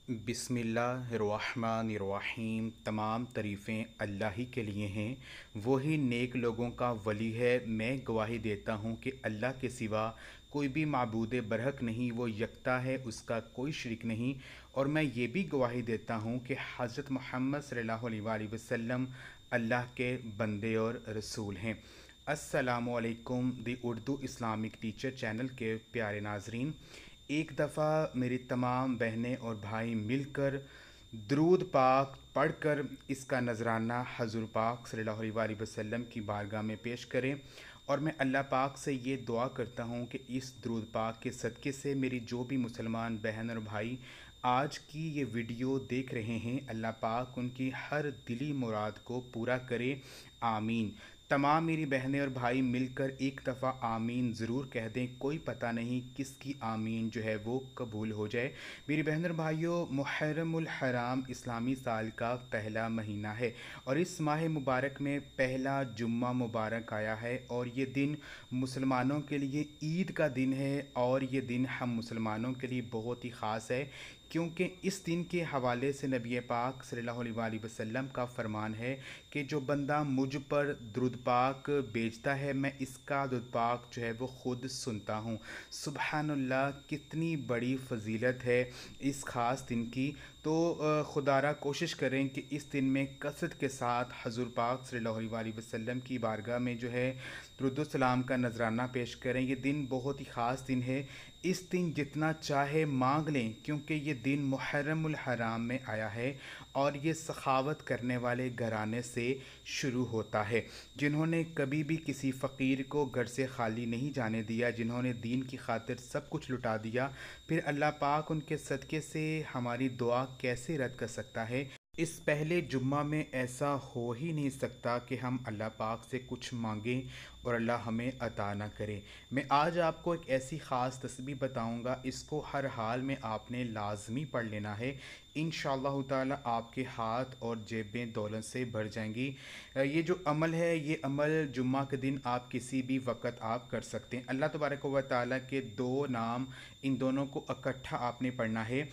बिस्मिल्लाहिर्रहमानिर्रहीम। तमाम तारीफ़ें अल्लाह ही के लिए हैं। वही नेक लोगों का वली है। मैं गवाही देता हूँ कि अल्लाह के सिवा कोई भी माबूद बरहक नहीं, वो यकता है, उसका कोई शरीक नहीं। और मैं ये भी गवाही देता हूँ कि हज़रत मोहम्मद सल्लल्लाहु अलैहि वसल्लम अल्लाह के बंदे और रसूल हैं। अस्सलामु अलैकुम दी उर्दू इस्लामिक टीचर चैनल के प्यारे नाजरीन, एक दफ़ा मेरी तमाम बहनें और भाई मिलकर दरूद पाक पढ़कर इसका नजराना हज़ूर पाक सल्लल्लाहु अलैहि वसल्लम की बारगाह में पेश करें। और मैं अल्लाह पाक से ये दुआ करता हूँ कि इस दरूद पाक के सदक़े से मेरी जो भी मुसलमान बहन और भाई आज की ये वीडियो देख रहे हैं, अल्लाह पाक उनकी हर दिली मुराद को पूरा करे। आमीन। तमाम मेरी बहनें और भाई मिलकर एक दफ़ा आमीन ज़रूर कह दें। कोई पता नहीं किसकी आमीन जो है वो कबूल हो जाए। मेरी बहन और भाइयों, मुहर्रमुल हराम इस्लामी साल का पहला महीना है और इस माह मुबारक में पहला जुम्मा मुबारक आया है और ये दिन मुसलमानों के लिए ईद का दिन है। और ये दिन हम मुसलमानों के लिए बहुत ही ख़ास है, क्योंकि इस दिन के हवाले से नबी पाक सल्लल्लाहु अलैहि वसल्लम का फरमान है कि जो बंदा मुझ पर दुरूद पाक भेजता है, मैं इसका दुरूद पाक जो है वो ख़ुद सुनता हूँ। सुबहानल्लाह, कितनी बड़ी फ़जीलत है इस ख़ास दिन की। तो खुदारा कोशिश करें कि इस दिन में कसरत के साथ हज़ूर पाक सल्लल्लाहु अलैहि वसल्लम की बारगाह में जो है दुरूद सलाम का नजराना पेश करें। ये दिन बहुत ही ख़ास दिन है। इस दिन जितना चाहे मांग लें, क्योंकि ये दिन मुहर्रमुल हराम में आया है और ये सखावत करने वाले घराने से शुरू होता है, जिन्होंने कभी भी किसी फ़कीर को घर से खाली नहीं जाने दिया, जिन्होंने दीन की खातिर सब कुछ लुटा दिया। फिर अल्लाह पाक उनके सदक़े से हमारी दुआ कैसे रद्द कर सकता है। इस पहले जुम्मा में ऐसा हो ही नहीं सकता कि हम अल्लाह पाक से कुछ मांगें और अल्लाह हमें अता ना करे। मैं आज आपको एक ऐसी ख़ास तस्बीह बताऊंगा, इसको हर हाल में आपने लाजमी पढ़ लेना है। इंशाअल्लाह ताला आपके हाथ और जेबें दौलत से भर जाएंगी। ये जो अमल है, ये अमल जुम्मा के दिन आप किसी भी वक़्त आप कर सकते हैं। अल्लाह तबारक व तआला के दो नाम, इन दोनों को इकट्ठा आपने पढ़ना है,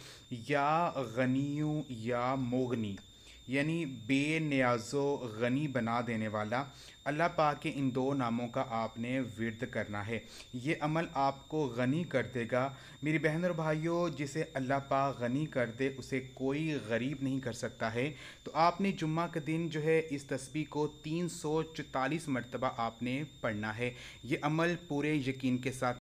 या गनियु या मोगनी, यानी बेनियाज़ो गनी बना देने वाला। अल्लाह पाक के इन दो नामों का आपने विर्द करना है। ये अमल आपको गनी कर देगा। मेरी बहन और भाइयों, जिसे अल्लाह पाक गनी कर दे उसे कोई गरीब नहीं कर सकता है। तो आपने जुम्मा के दिन जो है इस तस्बीह को 344 मरतबा आपने पढ़ना है। ये अमल पूरे यकीन के साथ